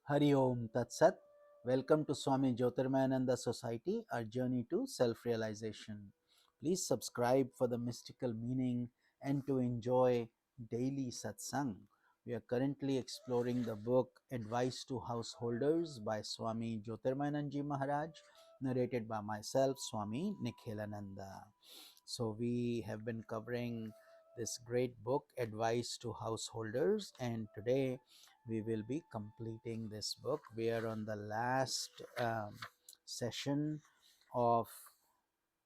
Hari Om Tat Sat. Welcome to Swami Jyotirmayananda Society, our journey to self realization. Please subscribe for the mystical meaning and to enjoy daily satsang. We are currently exploring the book Advice to Householders by Swami Jyotirmayananda Maharaj, narrated by myself, Swami Nikhilananda. So, we have been covering this great book, Advice to Householders, and today we will be completing this book. We are on the last session of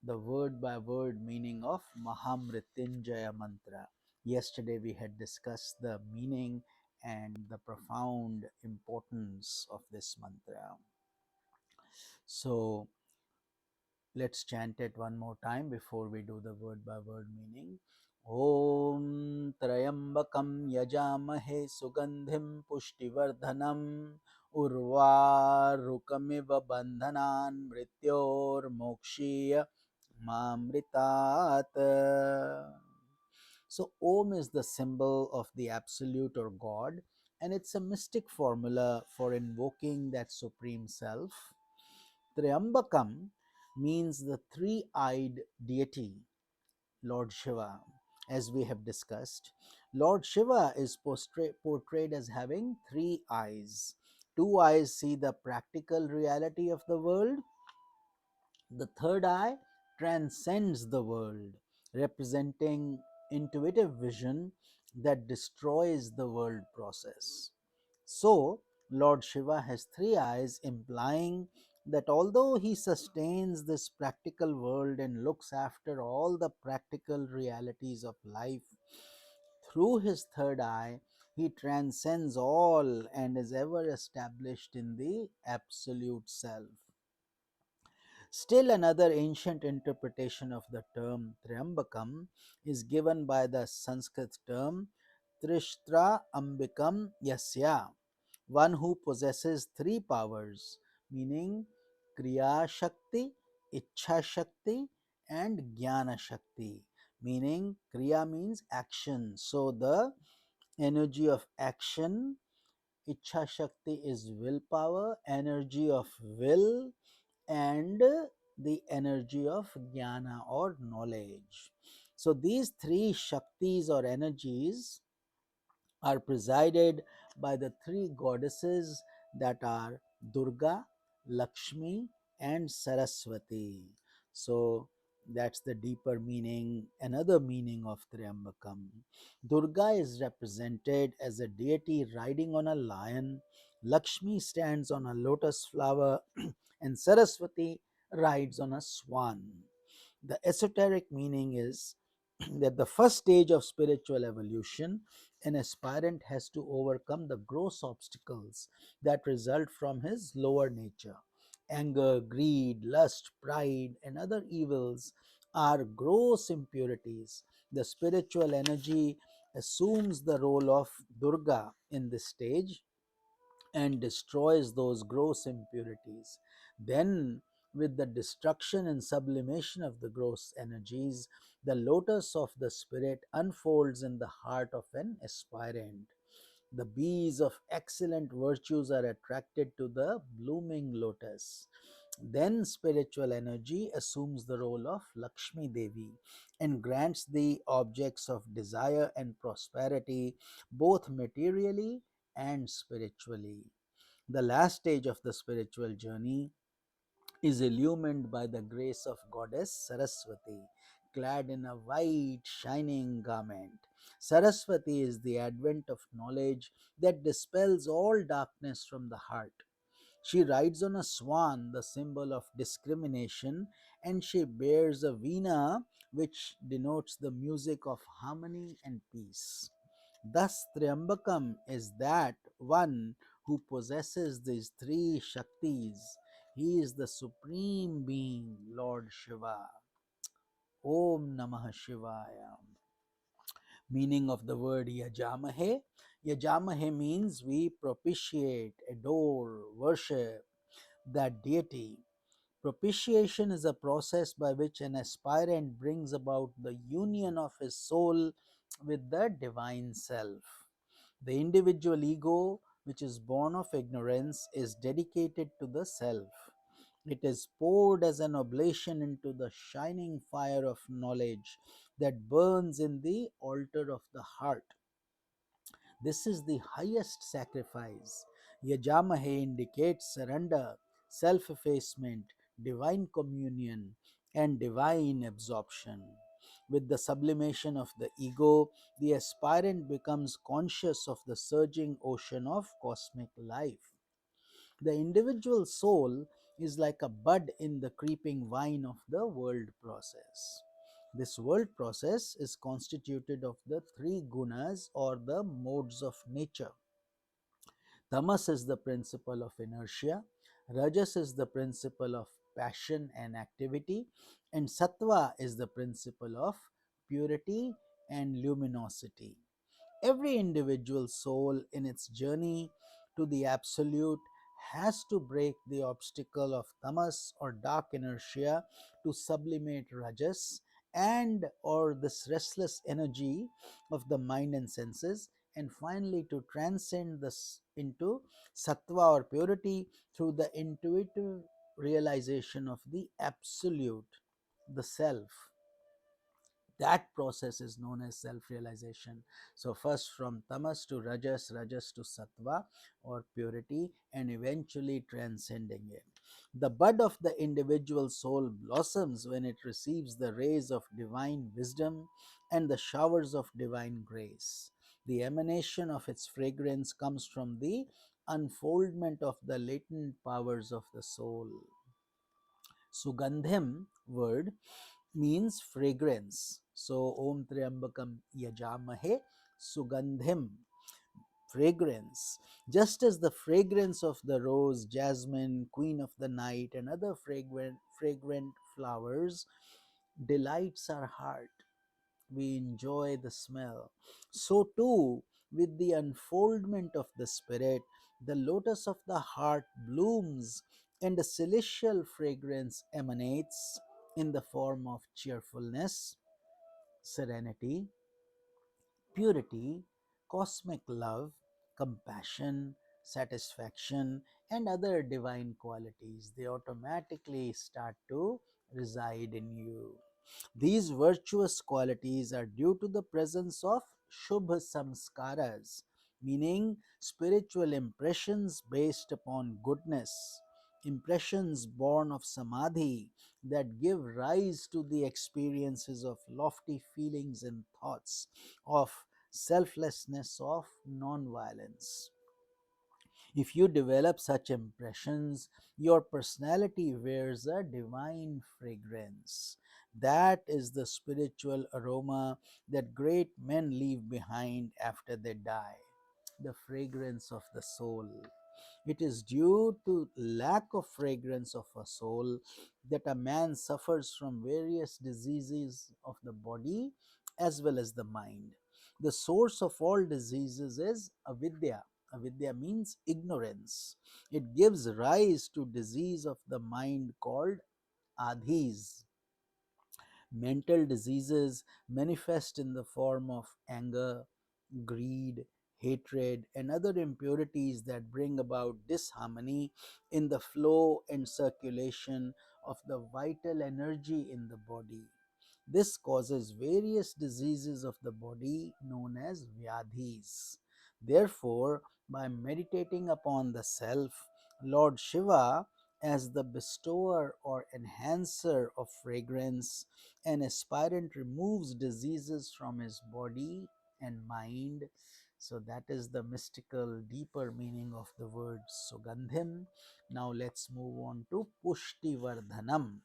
the word by word meaning of Maha Mrityunjaya mantra. Yesterday we had discussed the meaning and the profound importance of this mantra. So let's chant it one more time before we do the word by word meaning. Om Trayambakam Yajamahe Sugandhim Pushtivardhanam Urvarukamiva Bandhanan Mrityor Mokshiya Mamritat. So, Om is the symbol of the Absolute or God, and it's a mystic formula for invoking that Supreme Self. Triambakam means the three-eyed deity, Lord Shiva, as we have discussed. Lord Shiva is portrayed as having three eyes. Two eyes see the practical reality of the world. The third eye transcends the world, representing intuitive vision that destroys the world process. So, Lord Shiva has three eyes, implying that although he sustains this practical world and looks after all the practical realities of life, through his third eye, he transcends all and is ever established in the Absolute Self. Still, another ancient interpretation of the term Triambakam is given by the Sanskrit term Trishtra Ambikam Yasya, one who possesses three powers, meaning Kriya Shakti, Ichha Shakti, and Jnana Shakti. Meaning, Kriya means action. So, the energy of action, Ichha Shakti is willpower, energy of will, and the energy of jnana or knowledge. So these three shaktis or energies are presided by the three goddesses that are Durga, Lakshmi, and Saraswati. So that's the deeper meaning, another meaning of Triambakam. Durga is represented as a deity riding on a lion, Lakshmi stands on a lotus flower, and Saraswati rides on a swan. The esoteric meaning is that the first stage of spiritual evolution, an aspirant has to overcome the gross obstacles that result from his lower nature. Anger, greed, lust, pride, and other evils are gross impurities. The spiritual energy assumes the role of Durga in this stage and destroys those gross impurities. Then, with the destruction and sublimation of the gross energies, the lotus of the spirit unfolds in the heart of an aspirant. The bees of excellent virtues are attracted to the blooming lotus. Then spiritual energy assumes the role of Lakshmi Devi and grants the objects of desire and prosperity both materially and spiritually. The last stage of the spiritual journey is illumined by the grace of goddess Saraswati, clad in a white, shining garment. Saraswati is the advent of knowledge that dispels all darkness from the heart. She rides on a swan, the symbol of discrimination, and she bears a veena, which denotes the music of harmony and peace. Thus, Triambakam is that one who possesses these three Shaktis. He is the supreme being, Lord Shiva. Om Namah Shivaya. Meaning of the word Yajamahe. Yajamahe means we propitiate, adore, worship that deity. Propitiation is a process by which an aspirant brings about the union of his soul with the divine self. The individual ego which is born of ignorance, is dedicated to the self. It is poured as an oblation into the shining fire of knowledge that burns in the altar of the heart. This is the highest sacrifice. Yajamahe indicates surrender, self effacement, divine communion, and divine absorption. With the sublimation of the ego, the aspirant becomes conscious of the surging ocean of cosmic life. The individual soul is like a bud in the creeping vine of the world process. This world process is constituted of the three gunas or the modes of nature. Tamas is the principle of inertia, Rajas is the principle of passion and activity, and Sattva is the principle of purity and luminosity. Every individual soul in its journey to the Absolute has to break the obstacle of tamas or dark inertia to sublimate rajas and or this restless energy of the mind and senses, and finally to transcend this into sattva or purity through the intuitive realization of the absolute, the self. That process is known as self realization. So, first from tamas to rajas, rajas to sattva or purity, and eventually transcending it. The bud of the individual soul blossoms when it receives the rays of divine wisdom and the showers of divine grace. The emanation of its fragrance comes from the unfoldment of the latent powers of the soul. Sugandhim word means fragrance. So, Om Triambakam Yajamahe Sugandhim, fragrance. Just as the fragrance of the rose, jasmine, queen of the night, and other fragrant flowers delights our heart, we enjoy the smell. So, too, with the unfoldment of the Spirit, the lotus of the heart blooms and a celestial fragrance emanates in the form of cheerfulness, serenity, purity, cosmic love, compassion, satisfaction, and other divine qualities. They automatically start to reside in you. These virtuous qualities are due to the presence of Shubha Samskaras, meaning spiritual impressions based upon goodness, impressions born of Samadhi that give rise to the experiences of lofty feelings and thoughts, of selflessness, of non-violence. If you develop such impressions, your personality wears a divine fragrance. That is the spiritual aroma that great men leave behind after they die, the fragrance of the soul. It is due to lack of fragrance of a soul that a man suffers from various diseases of the body as well as the mind. The source of all diseases is avidya. Avidya means ignorance. It gives rise to disease of the mind called adhis. Mental diseases manifest in the form of anger, greed, hatred, and other impurities that bring about disharmony in the flow and circulation of the vital energy in the body. This causes various diseases of the body known as vyadhis. Therefore, by meditating upon the self, Lord Shiva, as the bestower or enhancer of fragrance, an aspirant removes diseases from his body and mind. So, that is the mystical, deeper meaning of the word Sugandhim. Now, let's move on to Pushti Vardhanam.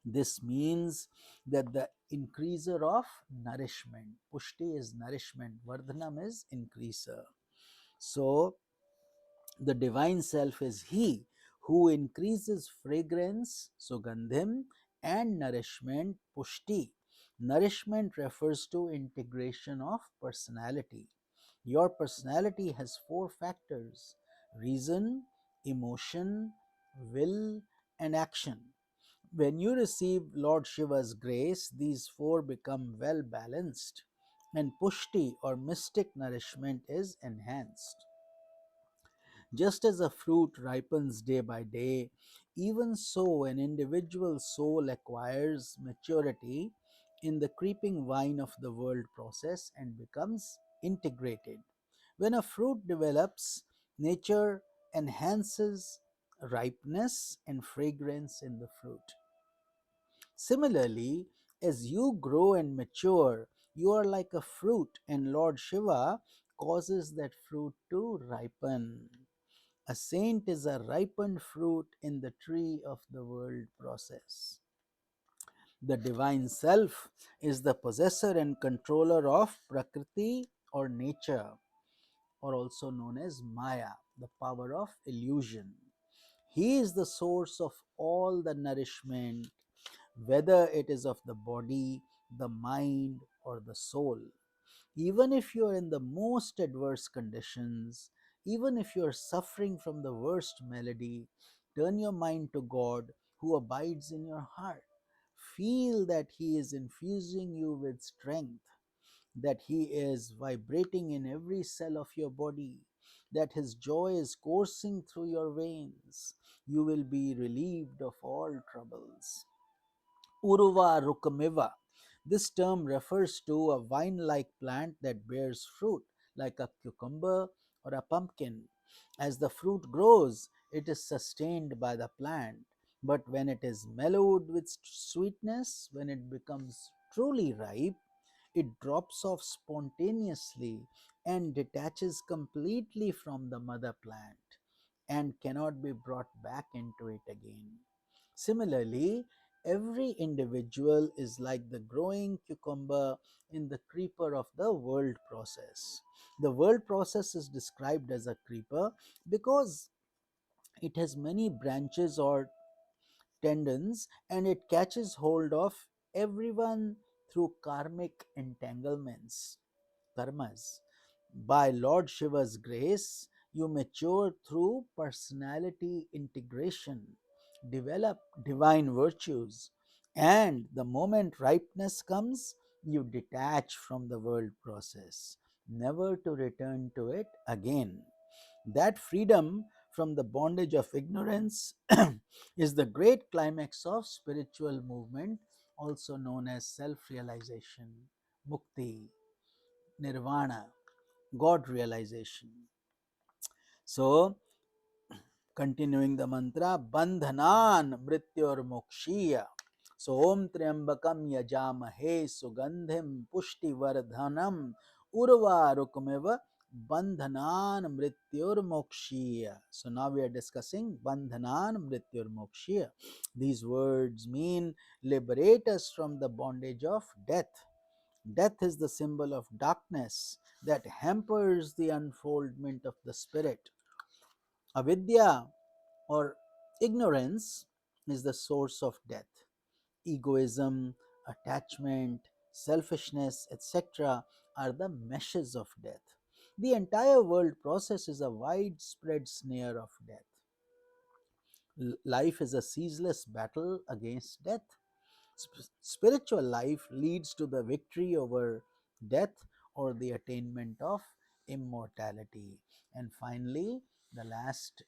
This means that the increaser of nourishment. Pushti is nourishment, Vardhanam is increaser. So, the divine self is he who increases fragrance, sugandhim, and nourishment, pushti. Nourishment refers to integration of personality. Your personality has four factors: reason, emotion, will, and action. When you receive Lord Shiva's grace, these four become well balanced, and pushti or mystic nourishment is enhanced. Just as a fruit ripens day by day, even so an individual soul acquires maturity in the creeping vine of the world process and becomes integrated. When a fruit develops, nature enhances ripeness and fragrance in the fruit. Similarly, as you grow and mature, you are like a fruit, and Lord Shiva causes that fruit to ripen. A saint is a ripened fruit in the tree of the world process. The divine self is the possessor and controller of Prakriti or nature, or also known as Maya, the power of illusion. He is the source of all the nourishment, whether it is of the body, the mind, or the soul. Even if you are in the most adverse conditions, even if you are suffering from the worst malady, turn your mind to God who abides in your heart. Feel that He is infusing you with strength, that He is vibrating in every cell of your body, that His joy is coursing through your veins. You will be relieved of all troubles. Uruva rukamiva. This term refers to a vine like plant that bears fruit, like a cucumber or a pumpkin. As the fruit grows, it is sustained by the plant. But when it is mellowed with sweetness, when it becomes truly ripe, it drops off spontaneously and detaches completely from the mother plant and cannot be brought back into it again. Similarly, every individual is like the growing cucumber in the creeper of the world process. The world process is described as a creeper because it has many branches or tendons and it catches hold of everyone through karmic entanglements, karmas. By Lord Shiva's grace, you mature through personality integration, develop divine virtues, and the moment ripeness comes, you detach from the world process, never to return to it again. That freedom from the bondage of ignorance is the great climax of spiritual movement, also known as self realization, mukti, nirvana, God realization. So, continuing the mantra, bandhanan mrityor mokshiya. So, Om Triambakam Yajamahe Sugandhim Pushti Vardhanam Urva Rukmeva Bandhanan Mrityor Mokshiya. So, now we are discussing Bandhanan Mrityor Mokshiya. These words mean liberate us from the bondage of death. Death is the symbol of darkness that hampers the unfoldment of the spirit. Avidya or ignorance is the source of death. Egoism, attachment, selfishness, etc., are the meshes of death. The entire world process is a widespread snare of death. Life is a ceaseless battle against death. Spiritual life leads to the victory over death or the attainment of immortality. And finally, the last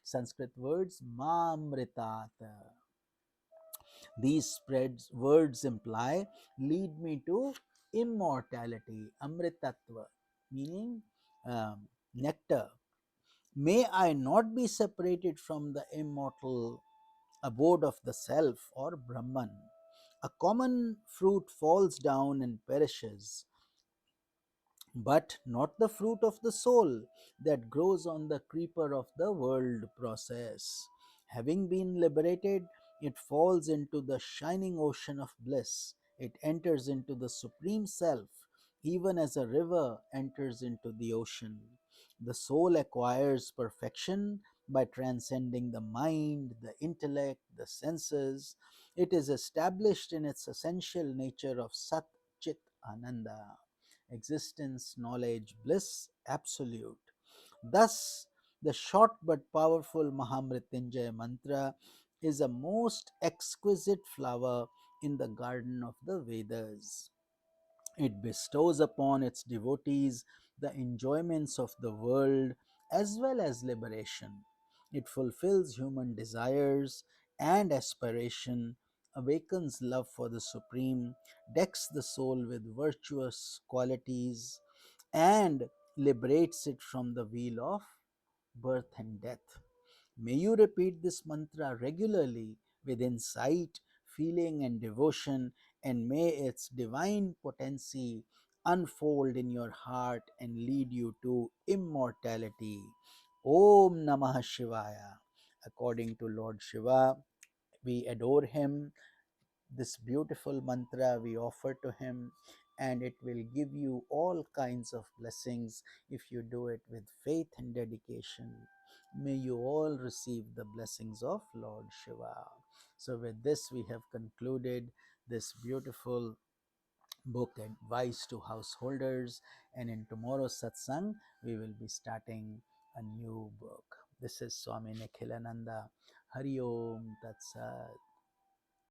Sanskrit words, Mamritat. These spreads words imply lead me to immortality, Amritatva, meaning nectar. May I not be separated from the immortal abode of the self or Brahman. A common fruit falls down and perishes, but not the fruit of the soul that grows on the creeper of the world process. Having been liberated, it falls into the shining ocean of bliss. It enters into the Supreme Self, even as a river enters into the ocean. The soul acquires perfection by transcending the mind, the intellect, the senses. It is established in its essential nature of Sat Chit Ananda, existence, knowledge, bliss, absolute. Thus, the short but powerful Mahamrityunjaya mantra is a most exquisite flower in the garden of the Vedas. It bestows upon its devotees the enjoyments of the world as well as liberation. It fulfills human desires and aspiration, awakens love for the Supreme, decks the soul with virtuous qualities, and liberates it from the wheel of birth and death. May you repeat this mantra regularly with insight, feeling, and devotion, and may its divine potency unfold in your heart and lead you to immortality. Om Namah Shivaya. According to Lord Shiva, we adore him. This beautiful mantra we offer to him, and it will give you all kinds of blessings if you do it with faith and dedication. May you all receive the blessings of Lord Shiva. So with this we have concluded this beautiful book, Advice to Householders, and in tomorrow's satsang we will be starting a new book. This is Swami Nikhilananda. Hari Om Tat Sat.